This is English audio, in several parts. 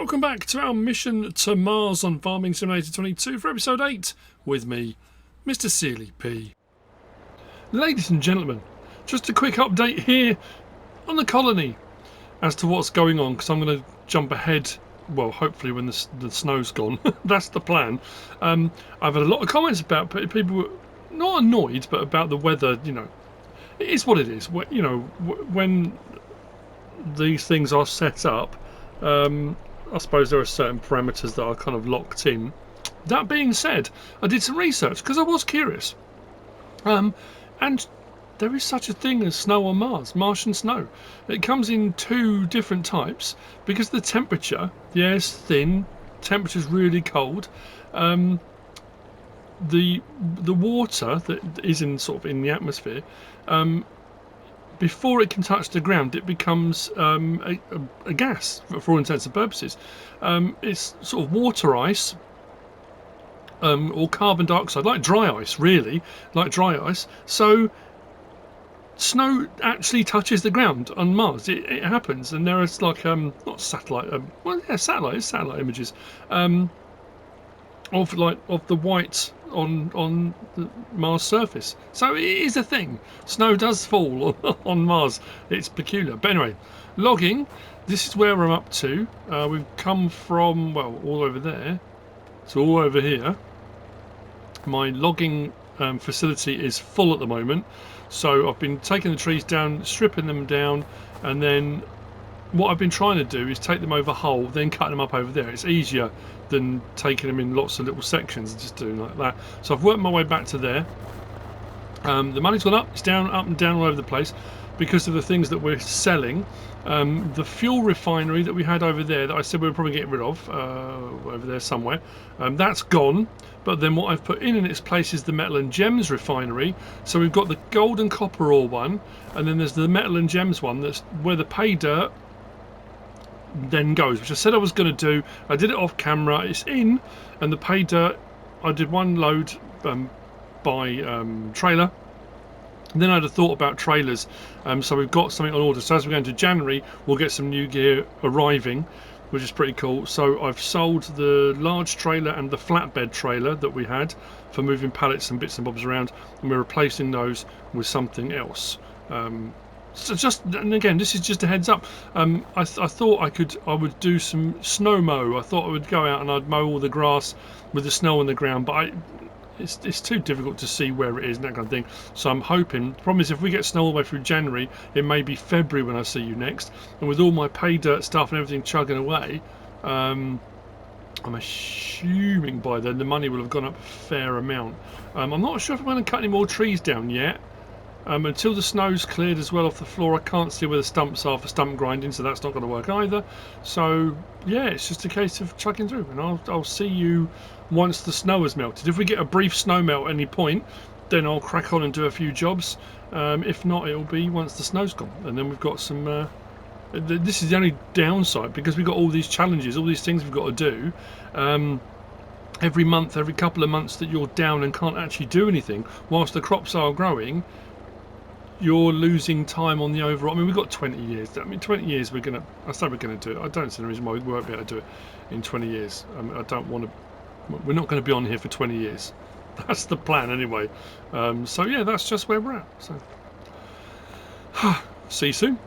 welcome back to our mission to Mars on Farming Simulator 22 for episode 8 with me, Mr. Sealy P. Ladies and gentlemen, just a quick update here on the colony as to what's going on, because I'm going to jump ahead, well, hopefully when the snow's gone. That's the plan. I've had a lot of comments about people were not annoyed, but about the weather. You know, it is what it is. You know, when these things are set up, I suppose there are certain parameters that are kind of locked in. That being said, I did some research because I was curious, and there is such a thing as snow on Mars, Martian snow. It comes in two different types because the temperature, the air's thin, temperature's really cold. The water that is in the atmosphere, before it can touch the ground, it becomes a gas for all intents and purposes. It's sort of water ice, or carbon dioxide, like dry ice, really, like dry ice. So snow actually touches the ground on Mars. It happens, and there is like not satellite, satellite images of the white on the Mars surface. So it is a thing. Snow does fall on Mars. It's peculiar. But anyway, logging. This is where I'm up to. We've come from, well, all over there to all over here. My logging facility is full at the moment. So I've been taking the trees down, stripping them down, and then what I've been trying to do is take them over whole, then cut them up over there. It's easier than taking them in lots of little sections and just doing like that. So I've worked my way back to there. The money's gone up, it's down, up and down all over the place because of the things that we're selling. The fuel refinery that we had over there that I said we were probably getting rid of, over there somewhere, that's gone. But then what I've put in its place is the metal and gems refinery. So we've got the gold and copper ore one, and then there's the metal and gems one that's where the pay dirt then goes, which I said I was going to do. I did it off camera. It's in, and the pay dirt, I did one load by trailer. And then I had a thought about trailers, so we've got something on order. So as we go into January, we'll get some new gear arriving, which is pretty cool. So I've sold the large trailer and the flatbed trailer that we had for moving pallets and bits and bobs around, and we're replacing those with something else. So just, and again, this is just a heads up. I thought I would do some snow mow. I thought I would go out and I'd mow all the grass with the snow on the ground, but it's too difficult to see where it is and that kind of thing. So I'm hoping. The problem is, if we get snow all the way through January, it may be February when I see you next. And with all my pay dirt stuff and everything chugging away, I'm assuming by then the money will have gone up a fair amount. I'm not sure if I'm going to cut any more trees down yet. Until the snow's cleared as well off the floor, I can't see where the stumps are for stump grinding, so that's not going to work either. So yeah, it's just a case of chucking through, and I'll see you once the snow has melted. If we get a brief snow melt at any point, then I'll crack on and do a few jobs. If not, it'll be once the snow's gone, and then we've got some. This is the only downside, because we've got all these challenges, all these things we've got to do. Every month, every couple of months that you're down and can't actually do anything, whilst the crops are growing, you're losing time on the overall. I mean, we've got 20 years. I mean, 20 years we're going to do it. I don't see the reason why we won't be able to do it in 20 years. I don't want to. We're not going to be on here for 20 years. That's the plan anyway. So yeah, that's just where we're at. So see you soon.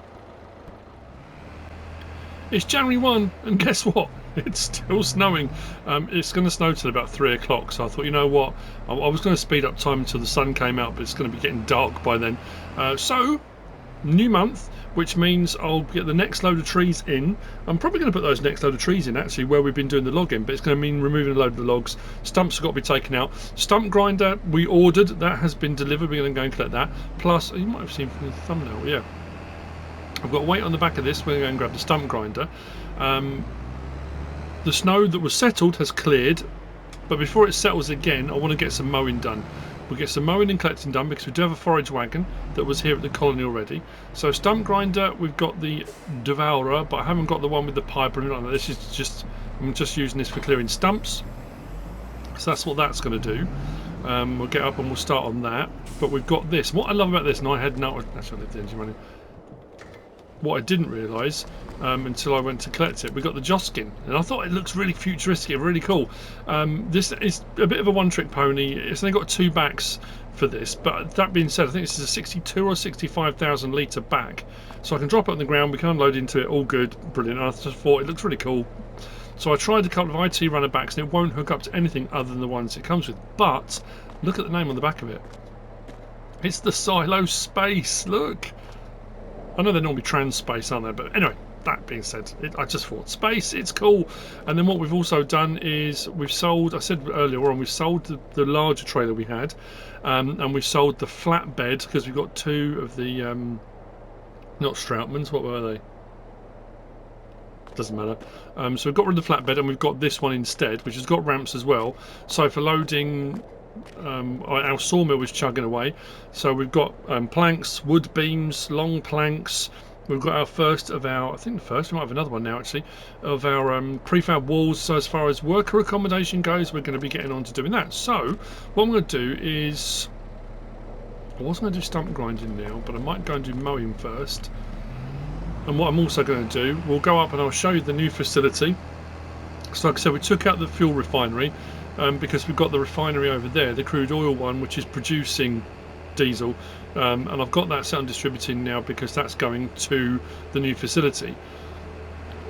It's January 1, and guess what? It's still snowing. It's going to snow till about 3 o'clock, so I thought, you know what, I was going to speed up time until the sun came out, but it's going to be getting dark by then. So, new month, which means I'll get the next load of trees in. I'm probably going to put those next load of trees in, actually, where we've been doing the logging, but it's going to mean removing a load of the logs. Stumps have got to be taken out. Stump grinder, we ordered. That has been delivered. We're going to go and collect that. Plus, you might have seen from the thumbnail, yeah. I've got weight on the back of this. We're going to go and grab the stump grinder. The snow that was settled has cleared, but before it settles again, I want to get some mowing done. We'll get some mowing and collecting done because we do have a forage wagon that was here at the colony already. So stump grinder, we've got the devourer, but I haven't got the one with the pipe or anything like that. This is just, I'm just using this for clearing stumps. So that's what that's going to do. We'll get up and we'll start on that. But we've got this. What I love about this, and I had no, actually I left the engine running. what I didn't realise until I went to collect it, we got the Joskin, and I thought it looks really futuristic, really cool. This is a bit of a one-trick pony. It's only got 2 backs for this, but that being said, I think this is a 62 or 65,000 litre back, so I can drop it on the ground, we can unload into it, all good, brilliant. I just thought it looks really cool. So I tried a couple of IT runner backs and it won't hook up to anything other than the ones it comes with. But look at the name on the back of it. It's the Silo Space. Look. I know they're normally trans space, aren't they? But anyway, that being said, I just thought space, it's cool. And then what we've also done is we've sold, I said earlier on, we sold the larger trailer we had. And we've sold the flatbed because we've got 2 of the, not Stroutmans, what were they? Doesn't matter. So we've got rid of the flatbed and we've got this one instead, which has got ramps as well. So for loading, our sawmill is chugging away. So we've got planks, wood beams, long planks. We've got our first of our, I think the first, we might have another one now actually, of our prefab walls. So as far as worker accommodation goes, we're going to be getting on to doing that. So what I'm going to do is, I was going to do stump grinding now, but I might go and do mowing first. And what I'm also going to do, we'll go up and I'll show you the new facility. So like I said, we took out the fuel refinery because we've got the refinery over there, the crude oil one, which is producing diesel. And I've got that set on distributing now because that's going to the new facility.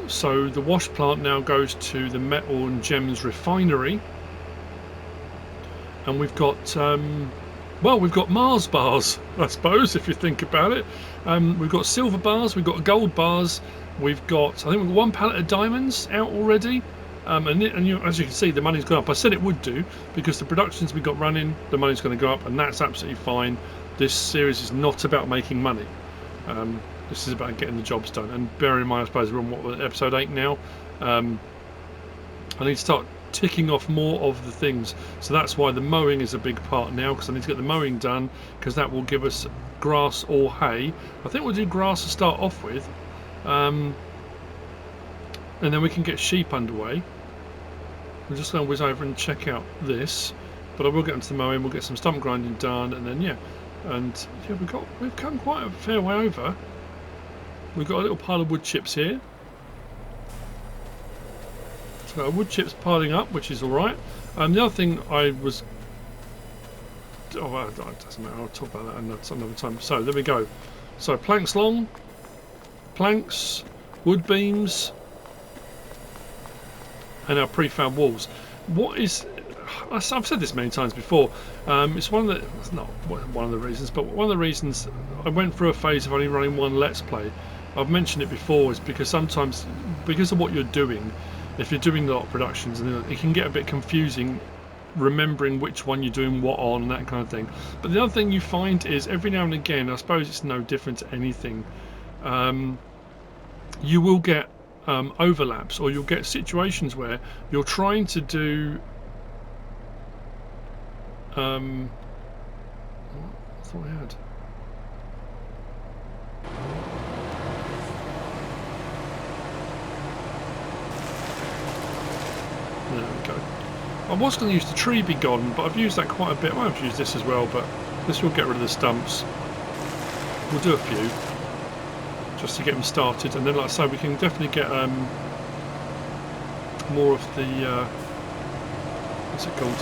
So the wash plant now goes to the metal and gems refinery. And we've got... well, we've got Mars bars, I suppose, if you think about it. We've got silver bars, we've got gold bars, we've got, I think we've got 1 pallet of diamonds out already. As you can see, the money's gone up. I said it would do, because the productions we got running, the money's going to go up, and that's absolutely fine. This series is not about making money. This is about getting the jobs done. And bear in mind, I suppose we're on episode 8 now. I need to start ticking off more of the things, so that's why the mowing is a big part now, because I need to get the mowing done, because that will give us grass or hay. I think we'll do grass to start off with, and then we can get sheep underway. We're just going to whiz over and check out this, but I will get into the mowing, we'll get some stump grinding done, and then we've come quite a fair way over. We've got a little pile of wood chips here. So wood chips piling up, which is alright. The other thing I was... Oh, it doesn't matter, I'll talk about that another time. So, there we go. So, planks long, planks, wood beams, and our prefab walls. What is... I've said this many times before. It's one of the... It's not one of the reasons, but one of the reasons I went through a phase of only running one Let's Play. I've mentioned it before, is because sometimes, because of what you're doing, if you're doing a lot of productions, it can get a bit confusing remembering which one you're doing what on and that kind of thing. But the other thing you find is every now and again, I suppose it's no different to anything, you will get overlaps, or you'll get situations where you're trying to do I thought I had. There we go. I was going to use the tree be gone, but I've used that quite a bit. I might have used this as well, but this will get rid of the stumps. We'll do a few just to get them started, and then, like I say, we can definitely get more of the what's it called?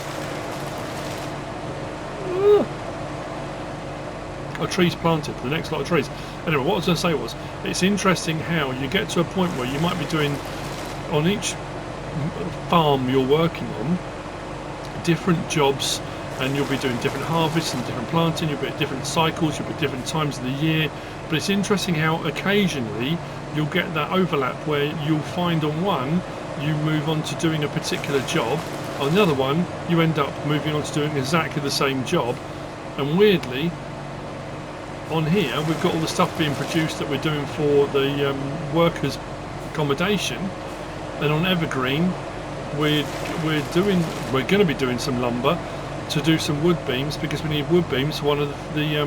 Trees planted, the next lot of trees. Anyway, what I was going to say was, it's interesting how you get to a point where you might be doing, on each farm you're working on, different jobs, and you'll be doing different harvests and different planting, you'll be at different cycles, you'll be at different times of the year. But it's interesting how occasionally you'll get that overlap where you'll find on one you move on to doing a particular job, on the other one you end up moving on to doing exactly the same job. And weirdly, on here we've got all the stuff being produced that we're doing for the workers' accommodation, and on Evergreen we're going to be doing some lumber to do some wood beams, because we need wood beams for one of the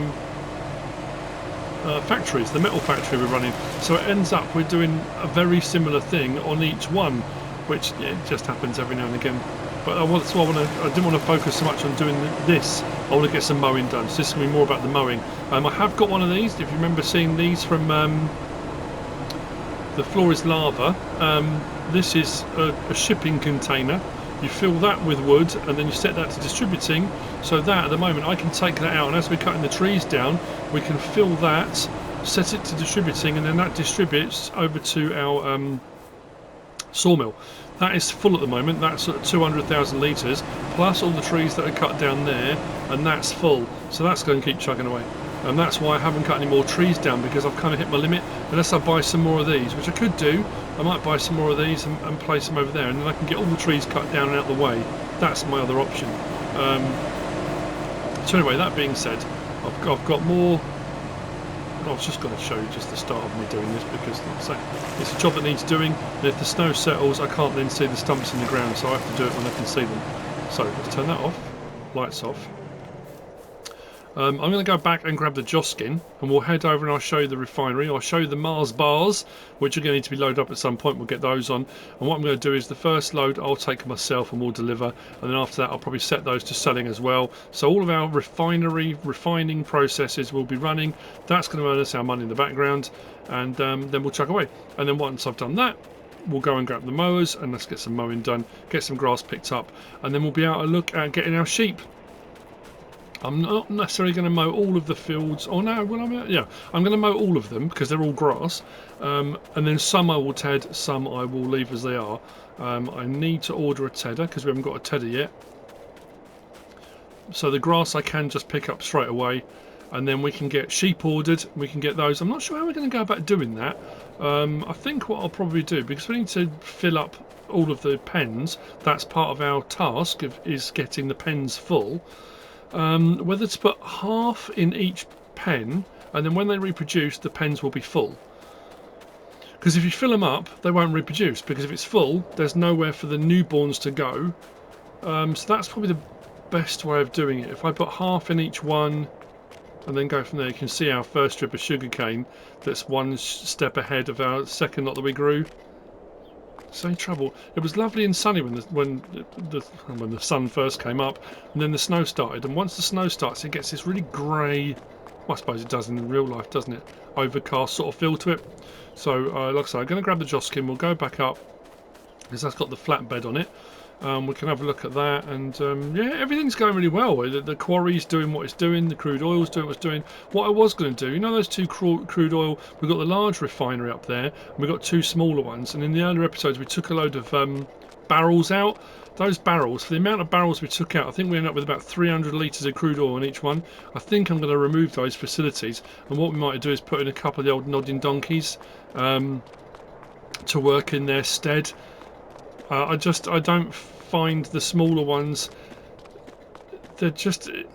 factories, the metal factory we're running. So it ends up we're doing a very similar thing on each one, which it just happens every now and again. But I didn't want to focus so much on doing this. I want to get some mowing done. So this is going to be more about the mowing. I have got one of these. If you remember seeing these from The floor is lava. This is a shipping container. You fill that with wood and then you set that to distributing, so that at the moment I can take that out, and as we're cutting the trees down we can fill that, set it to distributing, and then that distributes over to our sawmill. That is full at the moment. That's at 200,000 litres plus all the trees that are cut down there, and that's full, so that's going to keep chugging away. And that's why I haven't cut any more trees down, because I've kind of hit my limit, unless I buy some more of these, which I could do. I might buy some more of these and place them over there, and then I can get all the trees cut down and out of the way. That's my other option. So anyway, that being said, I've got more. I was just going to show you just the start of me doing this, because like I say, it's a job that needs doing, and if the snow settles I can't then see the stumps in the ground, so I have to do it when I can see them. So let's turn that off, lights off. I'm going to go back and grab the joss skin, and we'll head over and I'll show you the refinery. I'll show you the Mars bars, which are going to need to be loaded up at some point. We'll get those on, and what I'm going to do is the first load I'll take myself and we'll deliver, and then after that I'll probably set those to selling as well. So all of our refining processes will be running. That's going to earn us our money in the background, and then we'll chuck away. And then once I've done that, we'll go and grab the mowers and let's get some mowing done, get some grass picked up, and then we'll be able to look at getting our sheep. I'm not necessarily going to mow all of the fields. Oh no, well, I'm going to mow all of them because they're all grass, and then some I will ted, some I will leave as they are. I need to order a tedder because we haven't got a tedder yet. So the grass I can just pick up straight away, and then we can get sheep ordered. We can get those. I'm not sure how we're going to go about doing that. I think what I'll probably do, because we need to fill up all of the pens, that's part of our task is getting the pens full. Whether to put half in each pen, and then when they reproduce the pens will be full, because if you fill them up they won't reproduce, because if it's full there's nowhere for the newborns to go. So that's probably the best way of doing it. If I put half in each one and then go from there, you can see our first strip of sugarcane that's one step ahead of our second lot that we grew. So trouble. It was lovely and sunny when the sun first came up, and then the snow started. And once the snow starts, it gets this really grey. Well, I suppose it does in real life, doesn't it? Overcast sort of feel to it. So, like I say, I'm going to grab the joss skin. We'll go back up because that's got the flatbed on it. We can have a look at that, and yeah, everything's going really well. The quarry's doing what it's doing, the crude oil's doing what it's doing. What I was going to do, you know those two crude oil, we've got the large refinery up there, and we've got two smaller ones, and in the earlier episodes we took a load of barrels out. Those barrels, for the amount of barrels we took out, I think we ended up with about 300 litres of crude oil in each one. I think I'm going to remove those facilities, and what we might do is put in a couple of the old nodding donkeys to work in their stead. I don't find the smaller ones, they're just, the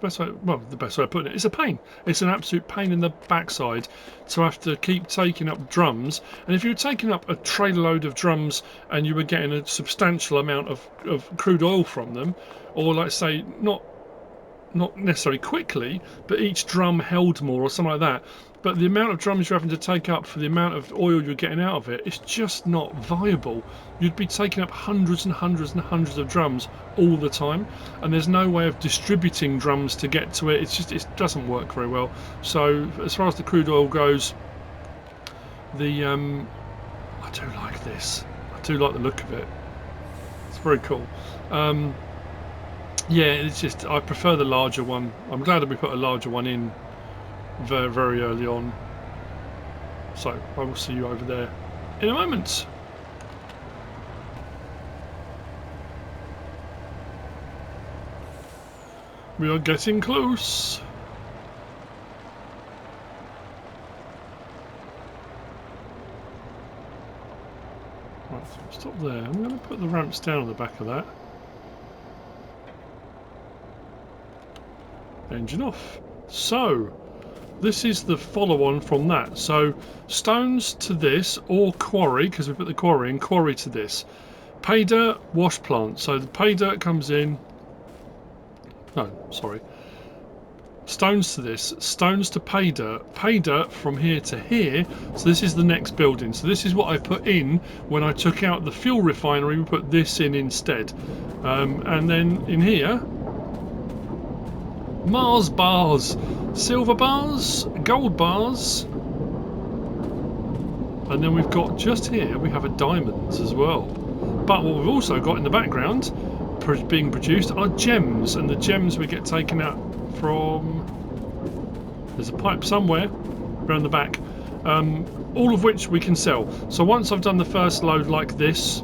best way of putting it, it's a pain. It's an absolute pain in the backside to have to keep taking up drums. And if you were taking up a trailer load of drums and you were getting a substantial amount of crude oil from them, or like say not necessarily quickly, but each drum held more or something like that, but the amount of drums you're having to take up for the amount of oil you're getting out of it, it's just not viable. You'd be taking up hundreds and hundreds and hundreds of drums all the time, and there's no way of distributing drums to get to it. It doesn't work very well. So as far as the crude oil goes, I do like this. I do like the look of it. It's very cool. Yeah, it's just, I prefer the larger one. I'm glad that we put a larger one in very, very early on. So I will see you over there in a moment. We are getting close. Right, so stop there. I'm going to put the ramps down on the back of that. Engine off. So this is the follow-on from that. So stones to this, or quarry, because we put the quarry in, quarry to this. Pay dirt, wash plant. So the pay dirt comes in. No, sorry. Stones to this, stones to pay dirt from here to here. So this is the next building. So this is what I put in when I took out the fuel refinery. We put this in instead. And then in here, Mars bars, silver bars, gold bars, And then we've got just here, we have a diamonds as well. But what we've also got in the background being produced are gems, and the gems we get taken out from, there's a pipe somewhere around the back, all of which we can sell. So once I've done the first load like this,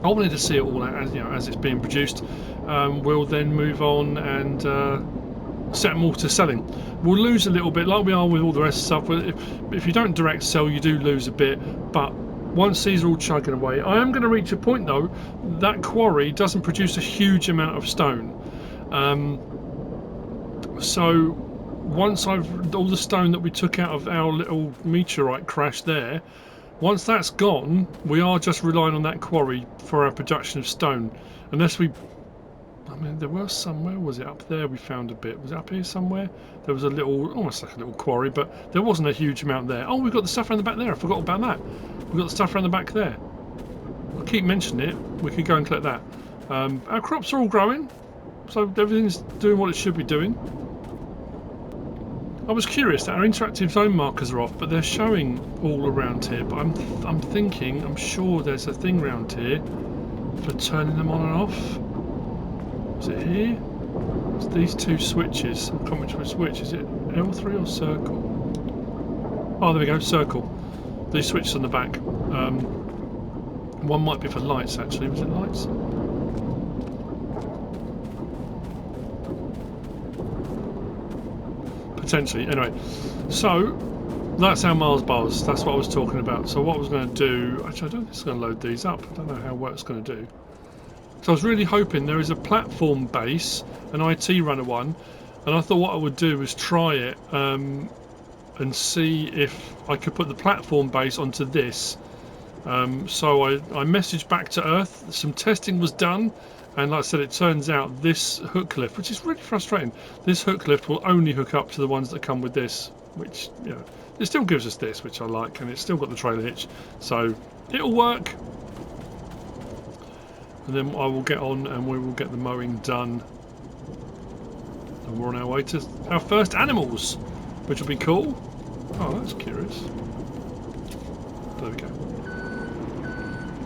I wanted to see it all as, you know, as it's being produced. We'll then move on and set them all to selling. We'll lose a little bit like we are with all the rest of the stuff. If you don't direct sell, you do lose a bit, but once these are all chugging away, I am going to reach a point though that quarry doesn't produce a huge amount of stone. So once I've all the stone that we took out of our little meteorite crash there, once that's gone, we are just relying on that quarry for our production of stone. Unless we, I mean, there was somewhere, was it up there we found a bit? Was it up here somewhere? There was a little, almost like a little quarry, but there wasn't a huge amount there. Oh, we've got the stuff around the back there, I forgot about that. We've got the stuff around the back there. I keep mentioning it, we could go and collect that. Our crops are all growing, so everything's doing what it should be doing. I was curious that our interactive zone markers are off, but they're showing all around here. But I'm thinking, I'm sure there's a thing around here for turning them on and off. Is it here? It's these two switches. I can't remember which switch. Is it L3 or circle? Oh, there we go, circle. These switches on the back. One might be for lights actually. Was it lights? Potentially. Anyway, so that's our Mars bars. That's what I was talking about. So what I was going to do, actually I don't think it's going to load these up. I don't know how well it's going to do. So I was really hoping there is a platform base, an IT runner one, and I thought what I would do was try it and see if I could put the platform base onto this. So I messaged back to Earth, some testing was done, and like I said, it turns out this hook lift, which is really frustrating, this hook lift will only hook up to the ones that come with this, which, you know, it still gives us this, which I like, and it's still got the trailer hitch, so it'll work. And then I will get on and we will get the mowing done, and we're on our way to our first animals, which will be cool. Oh, that's curious. There we go.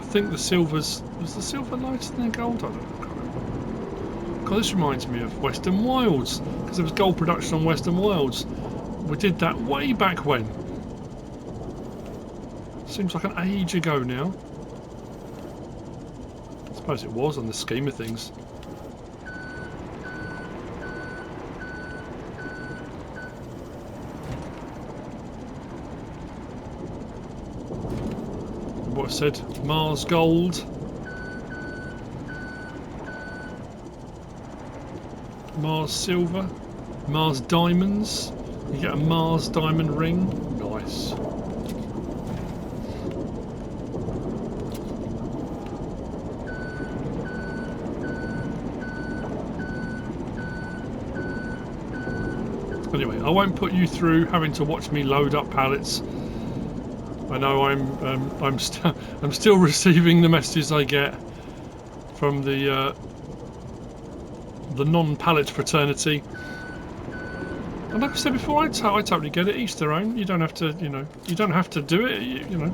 I think the silver's, was the silver lighter than the gold? I don't know. God, this reminds me of Western Wilds, because there was gold production on Western Wilds. We did that way back when. Seems like an age ago now. I suppose it was on the scheme of things. What I said, Mars gold. Mars silver. Mars diamonds. You get a Mars diamond ring. Nice. Anyway, I won't put you through having to watch me load up pallets. I know I'm still receiving the messages I get from the non-pallet fraternity. And like I said before, I totally get it. Each their own. You don't have to, you know, you don't have to do it. You know.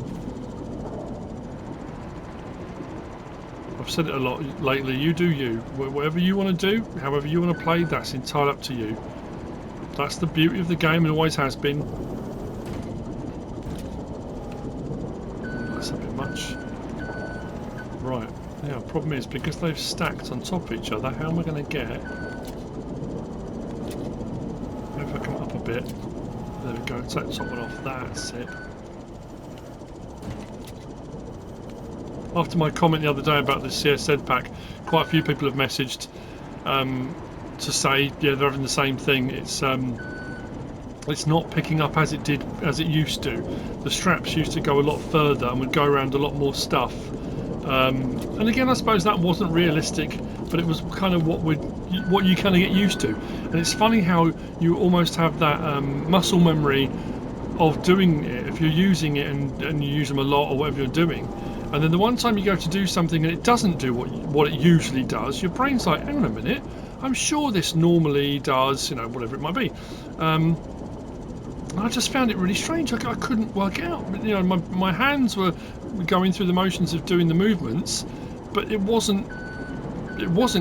I've said it a lot lately. You do you. Whatever you want to do, however you want to play, that's entirely up to you. That's the beauty of the game, and always has been. That's a bit much. Right. Now, problem is, because they've stacked on top of each other, how am I going to get... Maybe if I come up a bit. There we go, take the top one off. That's it. After my comment the other day about the CSZ pack, quite a few people have messaged to say, yeah, they're having the same thing. It's not picking up as it used to. The straps used to go a lot further and would go around a lot more stuff. And again, I suppose that wasn't realistic, but it was kind of what you kind of get used to. And it's funny how you almost have that muscle memory of doing it if you're using it and you use them a lot or whatever you're doing. And then the one time you go to do something and it doesn't do what it usually does, your brain's like, hang on a minute, I'm sure this normally does, you know, whatever it might be. I just found it really strange. I couldn't work it out. You know, my hands were going through the motions of doing the movements, but it wasn't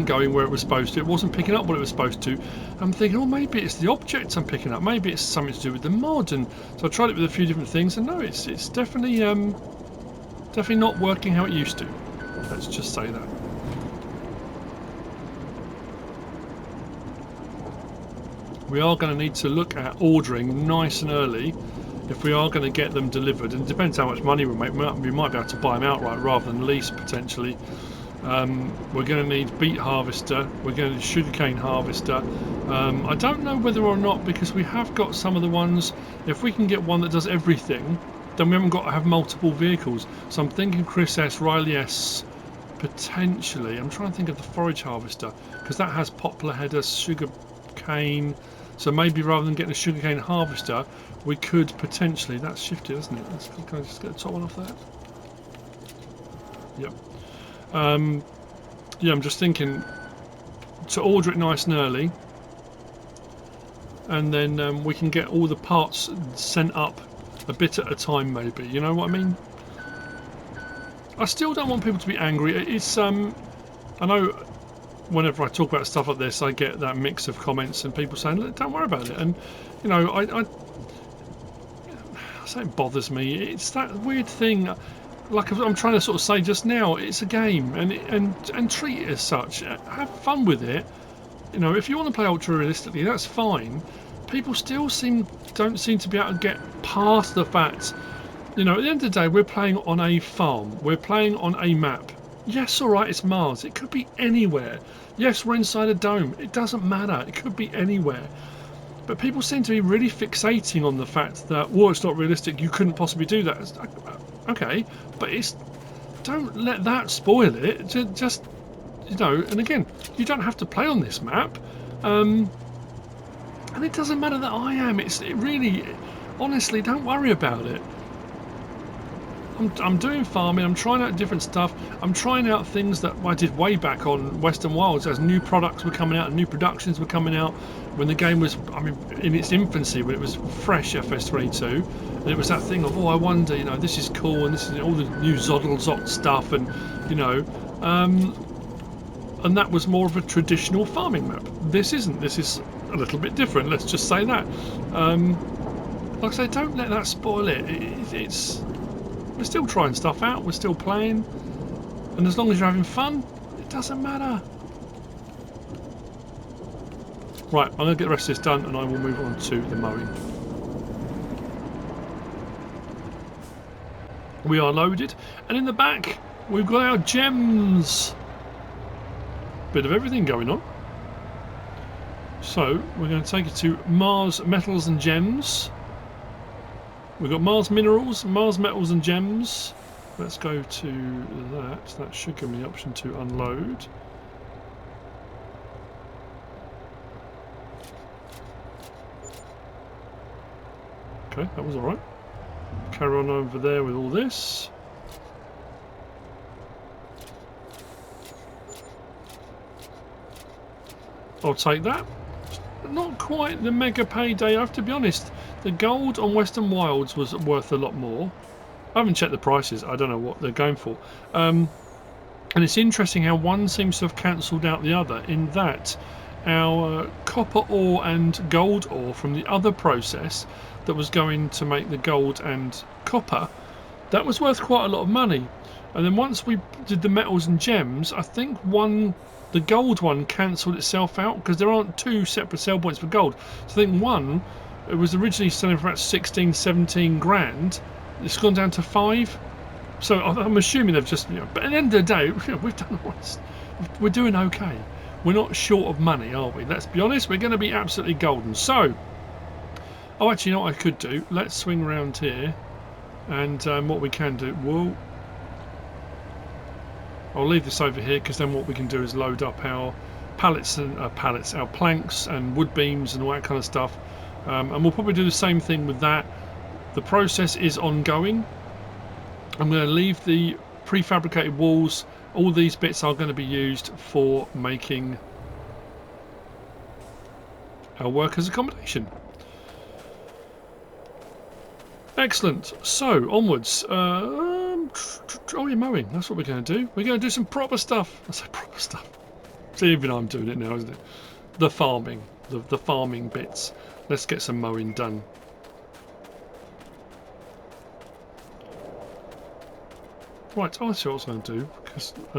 going where it was supposed to. It wasn't picking up what it was supposed to. I'm thinking, oh, maybe it's the object I'm picking up. Maybe it's something to do with the mod. And so I tried it with a few different things, and no, it's definitely definitely not working how it used to. Let's just say that. We are going to need to look at ordering nice and early if we are going to get them delivered. And it depends how much money we make. We might be able to buy them outright rather than lease potentially. We're going to need beet harvester. We're going to need sugarcane harvester. I don't know whether or not, because we have got some of the ones. If we can get one that does everything, then we haven't got to have multiple vehicles. So I'm thinking Chris S, Riley S, potentially. I'm trying to think of the forage harvester because that has poplar header, sugar cane. So maybe rather than getting a sugarcane harvester, we could potentially. That's shifted, isn't it? Can I just get the top one off that? Yep. Yeah, I'm just thinking to order it nice and early, and then we can get all the parts sent up a bit at a time, maybe. You know what I mean? I still don't want people to be angry. It's I know whenever I talk about stuff like this, I get that mix of comments and people saying, "Look, don't worry about it." And you know, I say it bothers me. It's that weird thing. Like I'm trying to sort of say just now, it's a game, and treat it as such. Have fun with it. You know, if you want to play ultra realistically, that's fine. People still don't seem to be able to get past the fact. You know, at the end of the day, we're playing on a farm. We're playing on a map. Yes, all right, it's Mars. It could be anywhere. Yes, we're inside a dome. It doesn't matter. It could be anywhere. But people seem to be really fixating on the fact that, well, it's not realistic. You couldn't possibly do that. It's like, okay, but don't let that spoil it. Just, you know, and again, you don't have to play on this map. And it doesn't matter that I am. It really, honestly, don't worry about it. I'm doing farming, I'm trying out different stuff, I'm trying out things that I did way back on Western Wilds as new products were coming out and new productions were coming out when the game was, I mean, in its infancy, when it was fresh FS22, and it was that thing of, oh, I wonder, you know, this is cool, and this is all the new Zot stuff, and, you know, and that was more of a traditional farming map. This isn't, this is a little bit different, let's just say that. Like I say, don't let that spoil it. We're still trying stuff out, we're still playing, and as long as you're having fun, it doesn't matter. Right, I'm going to get the rest of this done and I will move on to the mowing. We are loaded, and in the back we've got our gems. Bit of everything going on. So we're going to take it to Mars Metals and Gems. We've got Mars Minerals, Mars Metals and Gems. Let's go to that. That should give me the option to unload. Okay, that was alright. Carry on over there with all this. I'll take that. Not quite the mega payday, I have to be honest. The gold on Western Wilds was worth a lot more. I haven't checked the prices, I don't know what they're going for. And it's interesting how one seems to have cancelled out the other, in that our copper ore and gold ore from the other process that was going to make the gold and copper, that was worth quite a lot of money. And then once we did the metals and gems, I think the gold one cancelled itself out because there aren't two separate sell points for gold. So I think one, it was originally selling for about 16, 17 grand. It's gone down to 5. So I'm assuming they've just, you know, but at the end of the day, you know, we've done we're doing okay. We're not short of money, are we? Let's be honest, we're going to be absolutely golden. So, oh, actually, you know what I could do? Let's swing around here, and what we can do, I'll leave this over here because then what we can do is load up our pallets and our planks and wood beams and all that kind of stuff, and we'll probably do the same thing with that. The process is ongoing. I'm going to leave the prefabricated walls. All these bits are going to be used for making our workers' accommodation. Excellent. So onwards. Oh, you're mowing. That's what we're going to do. We're going to do some proper stuff. I say proper stuff. See, even I'm doing it now, isn't it? The farming, the farming bits. Let's get some mowing done. Right, I see what I was going to do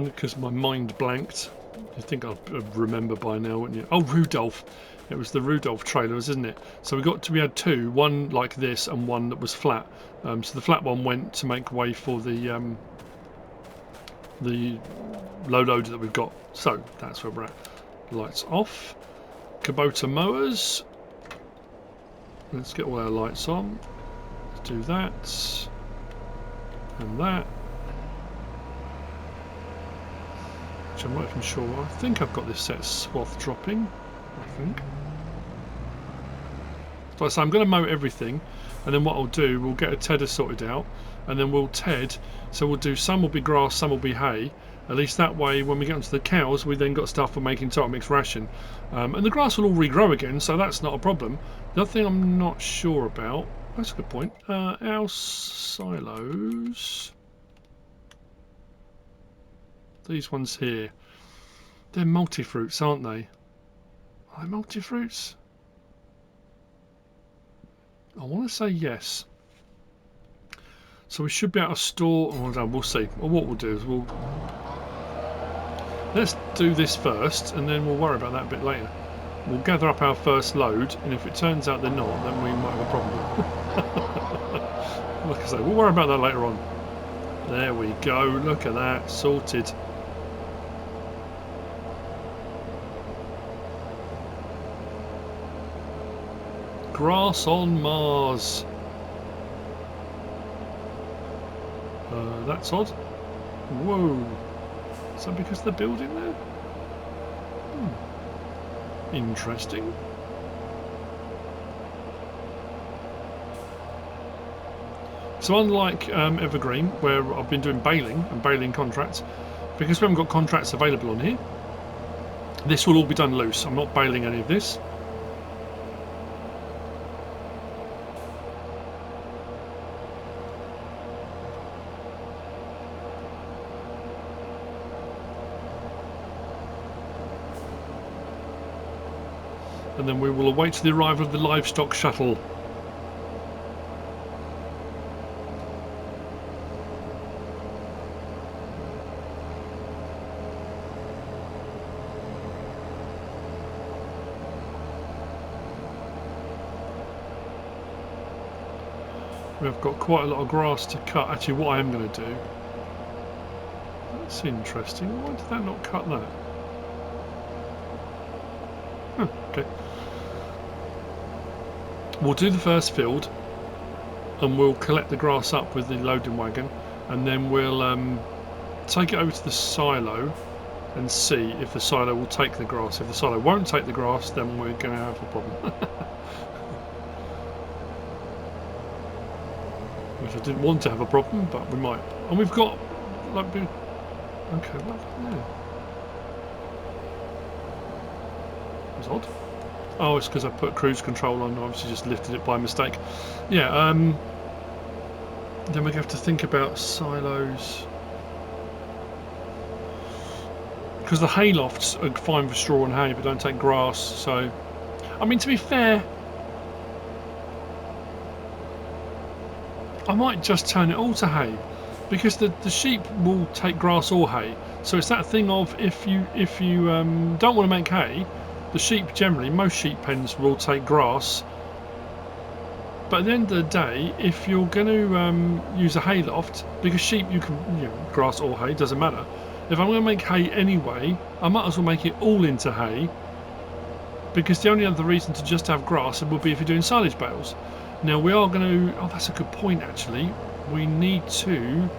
because my mind blanked. You think I'd remember by now, wouldn't you? Oh, Rudolph. It was the Rudolph trailers, isn't it? So we had two, one like this and one that was flat. So the flat one went to make way for the low loader that we've got. So that's where we're at. Lights off. Kubota mowers. Let's get all our lights on. Let's do that and that. Which I'm not even sure. I think I've got this set swath dropping. I think. So I'm going to mow everything, and then what I'll do, we'll get a tedder sorted out, and then we'll ted. So we'll do, some will be grass, some will be hay. At least that way, when we get onto the cows, we then got stuff for making total mixed ration, and the grass will all regrow again, so that's not a problem. The other thing I'm not sure about, that's a good point. Our silos, these ones here, they're multi-fruits, aren't they? Are they multi-fruits? I want to say yes. So we should be able to store. Oh, we'll see. Well, what we'll do is let's do this first, and then we'll worry about that a bit later. We'll gather up our first load, and if it turns out they're not, then we might have a problem. Like I say, we'll worry about that later on. There we go. Look at that, sorted. Grass on Mars. That's odd. Whoa. Is that because of the building there? Interesting. So unlike Evergreen, where I've been doing baling and baling contracts, because we haven't got contracts available on here, this will all be done loose. I'm not baling any of this. And then we will await the arrival of the livestock shuttle. We've got quite a lot of grass to cut. Actually, what I am going to do, that's interesting. Why did that not cut that? Okay. We'll do the first field, and we'll collect the grass up with the loading wagon, and then we'll take it over to the silo and see if the silo will take the grass. If the silo won't take the grass, then we're going to have a problem. Which I didn't want to have a problem, but we might. And we've got, like, okay, what? Yeah. That's odd. Oh, it's because I put cruise control on. I obviously just lifted it by mistake. Yeah. Then we have to think about silos, because the hay lofts are fine for straw and hay, but don't take grass. So, I mean, to be fair, I might just turn it all to hay, because the sheep will take grass or hay. So it's that thing of, if you don't want to make hay, the sheep generally, most sheep pens will take grass. But at the end of the day, if you're going to use a hay loft, because sheep you can, grass or hay, doesn't matter. If I'm going to make hay anyway, I might as well make it all into hay, because the only other reason to just have grass would be if you're doing silage bales. Now we are going to, oh, that's a good point actually, we need to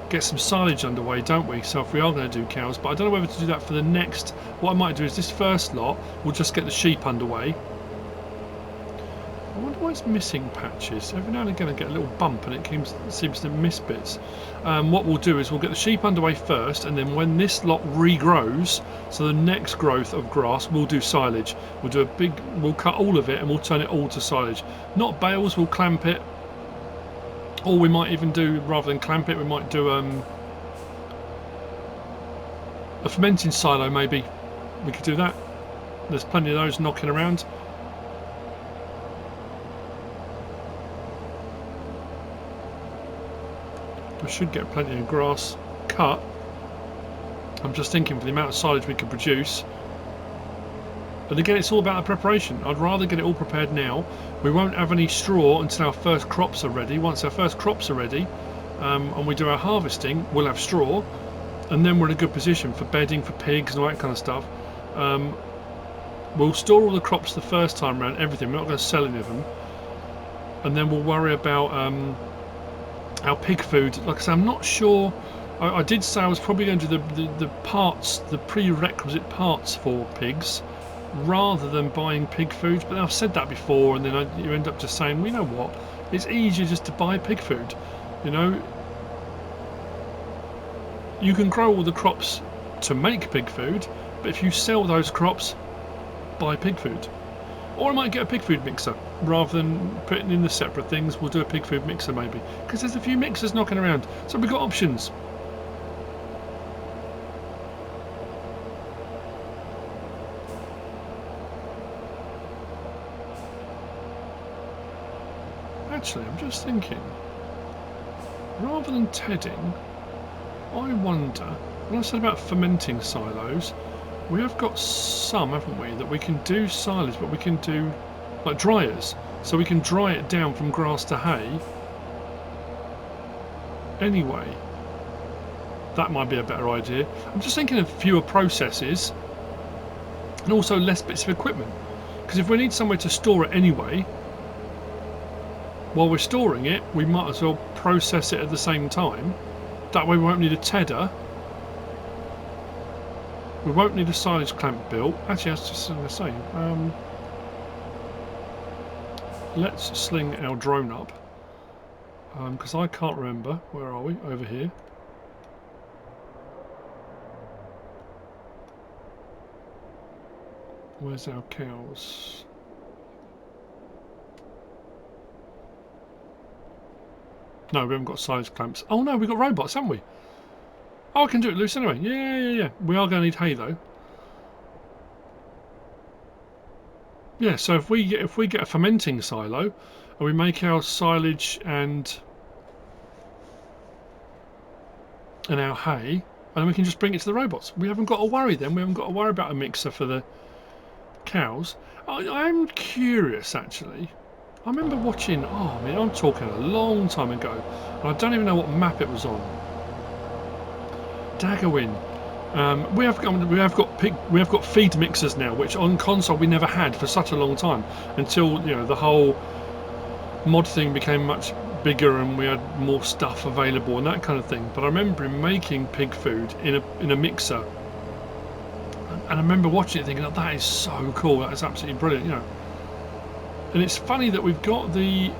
get some silage underway, don't we? So if we are going to do cows, but I don't know whether to do that for the next. What I might do is this first lot, we'll just get the sheep underway. I wonder why it's missing patches. Every now and again I get a little bump and it seems to miss bits. What we'll do is we'll get the sheep underway first, and then when this lot regrows, so the next growth of grass, we'll do silage. We'll cut all of it and we'll turn it all to silage. Not bales, we'll clamp it. Or we might even do, rather than clamp it, we might do a fermenting silo maybe. We could do that. There's plenty of those knocking around. We should get plenty of grass cut. I'm just thinking for the amount of silage we could produce. And again, it's all about the preparation. I'd rather get it all prepared now. We won't have any straw until our first crops are ready. Once our first crops are ready, and we do our harvesting, we'll have straw, and then we're in a good position for bedding for pigs and all that kind of stuff. We'll store all the crops the first time around, everything. We're not going to sell any of them, and then we'll worry about our pig food. Like I say, I'm not sure. I did say I was probably going to do the parts, the prerequisite parts for pigs, rather than buying pig food. But I've said that before, and then you end up just saying, well, you know what? It's easier just to buy pig food. You know, you can grow all the crops to make pig food, but if you sell those crops, buy pig food. Or I might get a pig food mixer rather than putting in the separate things. We'll do a pig food mixer maybe, because there's a few mixers knocking around, so we've got options. Actually, I'm just thinking, rather than tedding, I wonder, when I said about fermenting silos, we have got some, haven't we, that we can do silage, but we can do like dryers, so we can dry it down from grass to hay. Anyway, that might be a better idea. I'm just thinking of fewer processes and also less bits of equipment, because if we need somewhere to store it anyway, while we're storing it, we might as well process it at the same time. That way we won't need a tedder. We won't need a silage clamp built. Actually, I was just going to say, let's sling our drone up, because I can't remember. Where are we? Over here. Where's our cows? No, we haven't got silage clamps. Oh no, we've got robots, haven't we? Oh, I can do it loose anyway. Yeah. We are going to need hay though. Yeah, so if we get a fermenting silo and we make our silage and our hay, and then we can just bring it to the robots. We haven't got to worry then. We haven't got to worry about a mixer for the cows. I'm curious actually. I remember watching. Oh, I mean, I'm talking a long time ago, and I don't even know what map it was on. Daggerwin. We have got feed mixers now, which on console we never had for such a long time, until the whole mod thing became much bigger and we had more stuff available and that kind of thing. But I remember making pig food in a mixer, and I remember watching it thinking, oh, that is so cool. That is absolutely brilliant. And it's funny that we've got the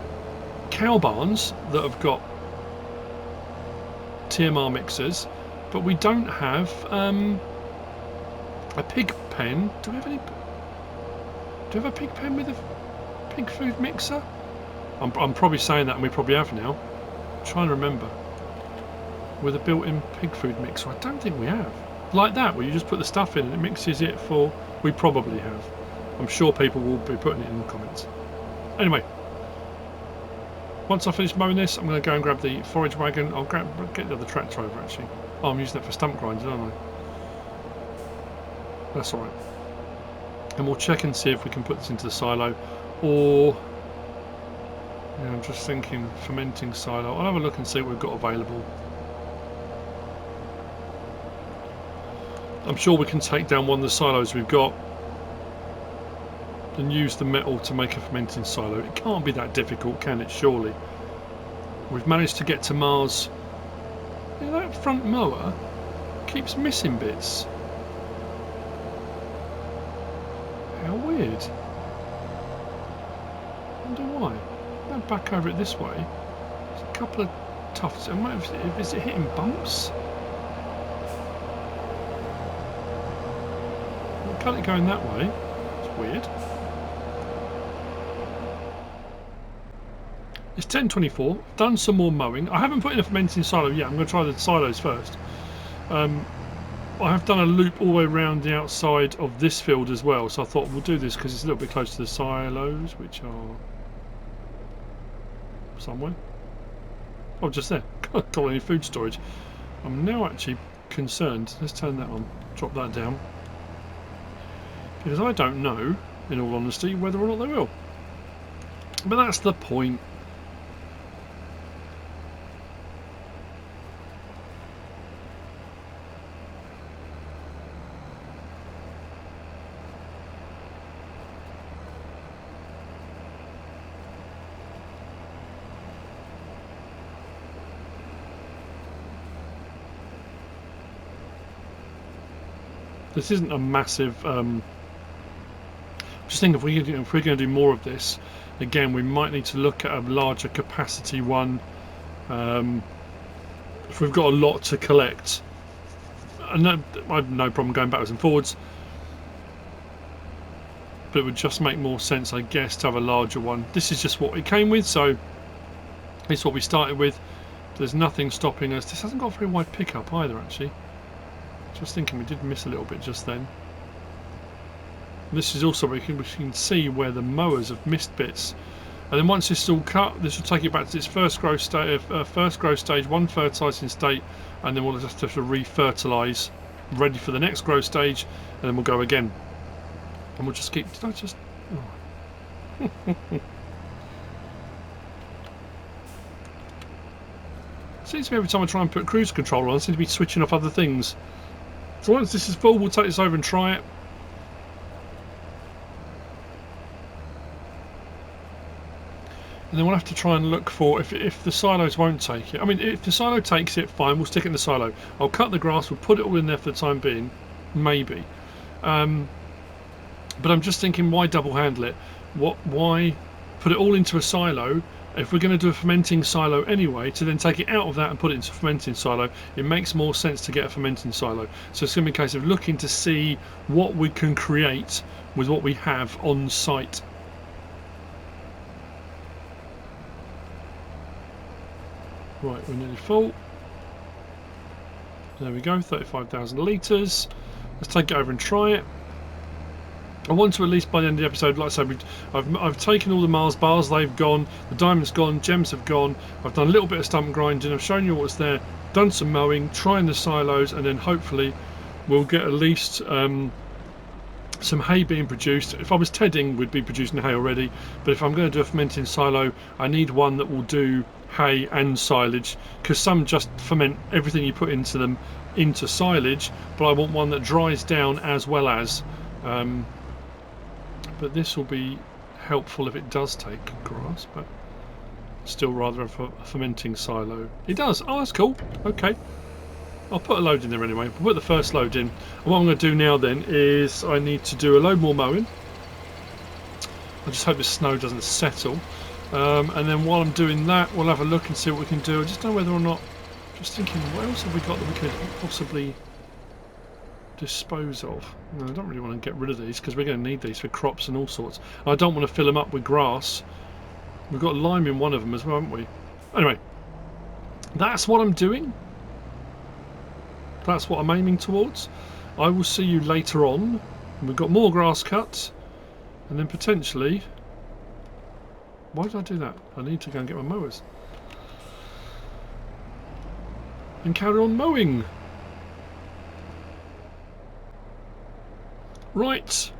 cow barns that have got TMR mixers, but we don't have a pig pen. Do we have any? Do we have a pig pen with a pig food mixer? I'm probably saying that, and we probably have now. I'm trying to remember. With a built-in pig food mixer, I don't think we have. Like that, where you just put the stuff in and it mixes it for. We probably have. I'm sure people will be putting it in the comments. Anyway, once I finish mowing this, I'm going to go and grab the forage wagon. I'll get the other tractor over actually. Oh, I'm using that for stump grinding, aren't I? That's alright. And we'll check and see if we can put this into the silo, or I'm just thinking fermenting silo. I'll have a look and see what we've got available. I'm sure we can take down one of the silos we've got and use the metal to make a fermenting silo. It can't be that difficult, can it? Surely. We've managed to get to Mars. That front mower keeps missing bits. How weird. I wonder why. Go back over it this way. There's a couple of tufts. Is it hitting bumps? We'll cut it going that way. It's weird. It's 10:24. Done some more mowing. I haven't put in a fermenting silo yet. I'm going to try the silos first. I have done a loop all the way around the outside of this field as well, so I thought we'll do this because it's a little bit close to the silos, which are somewhere. Oh, just there. Got any food storage. I'm now actually concerned. Let's turn that on. Drop that down. Because I don't know, in all honesty, whether or not they will. But that's the point. This isn't a massive. Just think if we're going to do more of this, again, we might need to look at a larger capacity one. If we've got a lot to collect, and I have no problem going backwards and forwards, but it would just make more sense, I guess, to have a larger one. This is just what it came with, so it's what we started with. There's nothing stopping us. This hasn't got a very wide pickup either, actually. Just thinking we did miss a little bit just then. This is also where we can see where the mowers have missed bits. And then once this is all cut, this will take it back to its first growth stage, one fertilising state, and then we'll just have to re-fertilise, ready for the next growth stage, and then we'll go again. And we'll just keep. Did I just? Oh. Seems to me every time I try and put cruise control on, I seem to be switching off other things. So once this is full, we'll take this over and try it. And then we'll have to try and look for if the silos won't take it. I mean, if the silo takes it, fine, we'll stick it in the silo. I'll cut the grass, we'll put it all in there for the time being, maybe. But I'm just thinking, why double handle it? Why put it all into a silo? If we're going to do a fermenting silo anyway, to then take it out of that and put it into a fermenting silo, it makes more sense to get a fermenting silo. So it's going to be a case of looking to see what we can create with what we have on site. Right, we're nearly full. There we go, 35,000 litres. Let's take it over and try it. I want to, at least by the end of the episode, like I said, I've taken all the Mars bars, they've gone, the diamond's gone, gems have gone, I've done a little bit of stump grinding, I've shown you what's there, done some mowing, trying the silos, and then hopefully we'll get at least some hay being produced. If I was tedding, we'd be producing hay already, but if I'm going to do a fermenting silo, I need one that will do hay and silage, because some just ferment everything you put into them into silage, but I want one that dries down as well as. But this will be helpful if it does take grass, but still rather a fermenting silo. It does. Oh, that's cool. Okay. I'll put a load in there anyway. We'll put the first load in. And what I'm going to do now then is I need to do a load more mowing. I just hope the snow doesn't settle. And then while I'm doing that, we'll have a look and see what we can do. I just don't know whether or not... Just thinking, what else have we got that we could possibly dispose of? No, I don't really want to get rid of these because we're going to need these for crops and all sorts. I don't want to fill them up with grass. We've got lime in one of them as well, haven't we? Anyway, that's what I'm doing. That's what I'm aiming towards. I will see you later on. We've got more grass cuts, and then potentially... Why did I do that? I need to go and get my mowers. And carry on mowing. Right.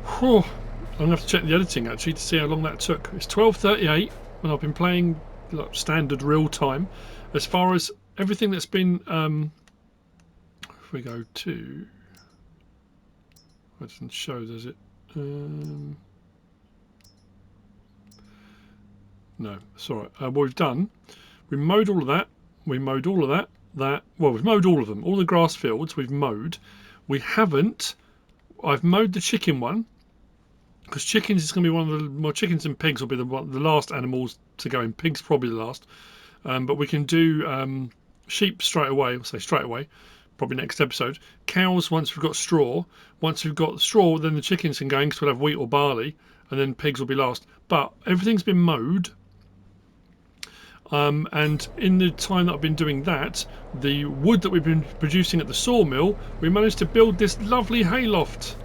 Whew. I'm going to have to check the editing actually to see how long that took. It's 12:38 and I've been playing like, standard real time. As far as everything that's been... if we go to... It doesn't show, does it? No, it's alright. What we've done, we mowed all of that. We mowed all of that. Well, we've mowed all of them. All the grass fields we've mowed. We haven't... I've mowed the chicken one. Because chickens is going to be one of the... Well, chickens and pigs will be the last animals to go in. Pigs probably the last. But we can do sheep straight away. I'll say straight away. Probably next episode. Cows once we've got straw. Once we've got straw, then the chickens can go in because we'll have wheat or barley. and then pigs will be last. But everything's been mowed. And in the time that I've been doing that, the wood that we've been producing at the sawmill, we managed to build this lovely hayloft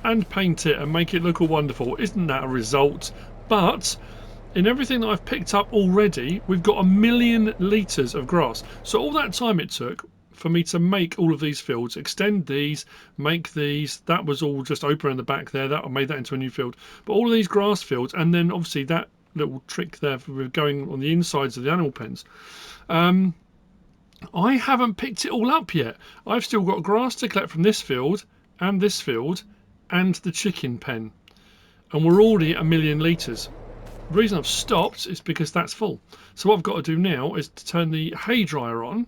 and paint it and make it look all wonderful. Isn't that a result? But in everything that I've picked up already, we've got 1,000,000 litres of grass. So all that time it took for me to make all of these fields, extend these, make these, that was all just open in the back there, that I made that into a new field. But all of these grass fields, and then obviously that little trick there for going on the insides of the animal pens. I haven't picked it all up yet. I've still got grass to collect from this field and the chicken pen, and we're already at 1,000,000 litres. The reason I've stopped is because that's full. So what I've got to do now is to turn the hay dryer on,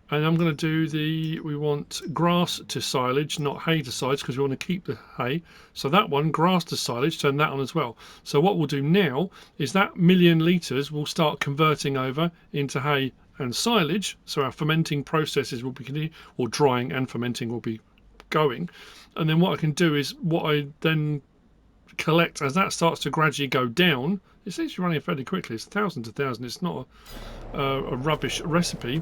and I'm going to do we want grass to silage, not hay to silage, because we want to keep the hay. So that one, grass to silage, turn that on as well. So what we'll do now is that 1,000,000 litres will start converting over into hay and silage. So our fermenting processes will be, or drying and fermenting will be going. And then what I can do is what I then collect as that starts to gradually go down. It seems to be running fairly quickly. It's 1,000 to 1,000. It's not a rubbish recipe.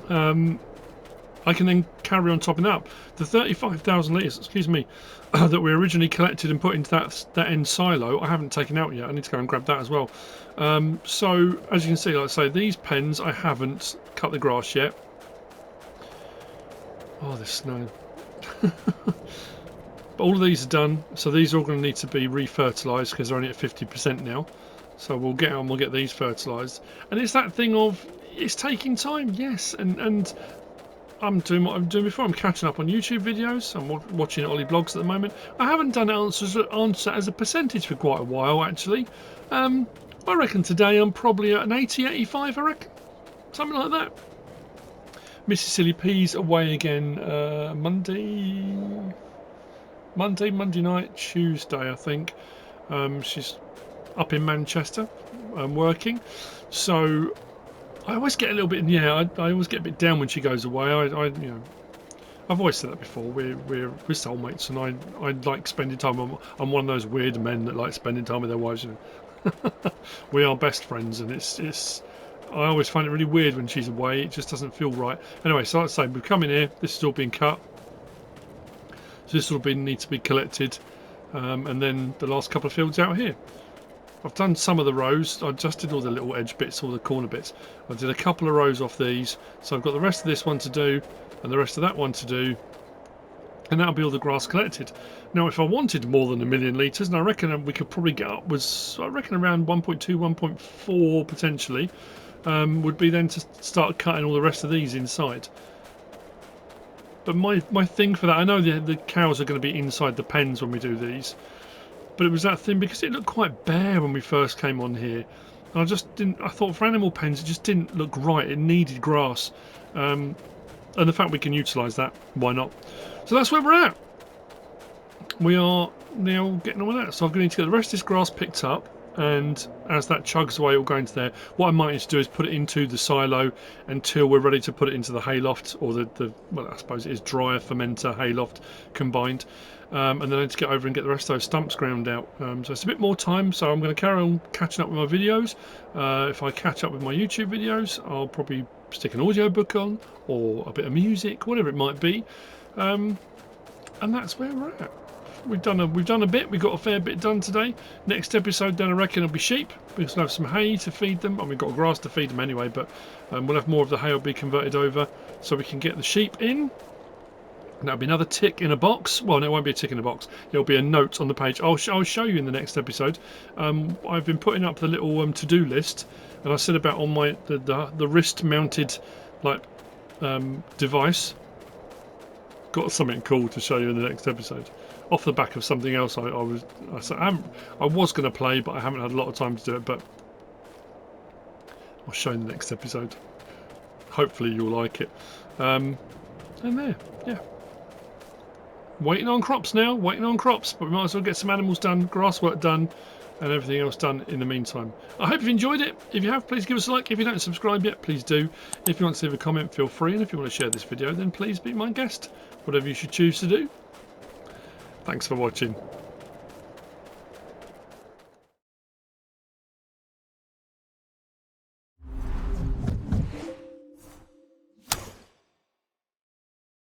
I can then carry on topping up the 35,000 litres, excuse me, that we originally collected and put into that end silo. I haven't taken out yet. I need to go and grab that as well. So as you can see, like I say, these pens I haven't cut the grass yet. Oh, there's snow. But all of these are done, so these are all going to need to be refertilised because they're only at 50% now. So we'll get on, we'll get these fertilised. And it's that thing of, it's taking time, yes, and I'm doing what I'm doing before. I'm catching up on YouTube videos. I'm watching Ollie Blogs at the moment. I haven't done answer as a percentage for quite a while, actually. I reckon today I'm probably at an 80, 85, I reckon. Something like that. Mrs. Silly P's away again Monday night, Tuesday, I think. She's up in Manchester working. So I always get a little bit, I always get a bit down when she goes away. I've always said that before. We're soulmates, and I like spending time. I'm one of those weird men that like spending time with their wives. We are best friends, and it's. I always find it really weird when she's away. It just doesn't feel right. Anyway, so like I say, we've come in here. This is all being cut. So this will need to be collected, and then the last couple of fields out here. I've done some of the rows. I just did all the little edge bits, all the corner bits. I did a couple of rows off these, so I've got the rest of this one to do and the rest of that one to do, and that'll be all the grass collected. Now if I wanted more than 1,000,000 litres, and I reckon we could probably get upwards, I reckon around 1.2, 1.4 potentially, would be then to start cutting all the rest of these inside. But my thing for that, I know the cows are going to be inside the pens when we do these, but it was that thing because it looked quite bare when we first came on here, and I just didn't. I thought for animal pens it just didn't look right. It needed grass, and the fact we can utilise that, why not? So that's where we're at. We are now getting on with that. So I'm going to get the rest of this grass picked up, and as that chugs away, it will go into there. What I might need to do is put it into the silo until we're ready to put it into the hayloft, or well, I suppose it is dryer fermenter hayloft combined. And then I need to get over and get the rest of those stumps ground out. So it's a bit more time, so I'm going to carry on catching up with my videos. If I catch up with my YouTube videos, I'll probably stick an audiobook on, or a bit of music, whatever it might be. And that's where we're at. We've done a bit. We've got a fair bit done today. Next episode then I reckon will be sheep. We'll have some hay to feed them, and we've got grass to feed them anyway, but we'll have more of the hay will be converted over so we can get the sheep in. And that'll be another tick in a box. Well, no, it won't be a tick in a box. It'll be a note on the page. I'll show you in the next episode. I've been putting up the little to-do list, and I said about on my the wrist-mounted device. Got something cool to show you in the next episode. Off the back of something else I was going to play, but I haven't had a lot of time to do it. But I'll show you in the next episode. Hopefully you'll like it. And there, yeah. Waiting on crops now, waiting on crops, but we might as well get some animals done, grass work done, and everything else done in the meantime. I hope you've enjoyed it. If you have, please give us a like. If you don't subscribe yet, please do. If you want to leave a comment, feel free, and if you want to share this video, then please be my guest. Whatever you should choose to do. Thanks for watching.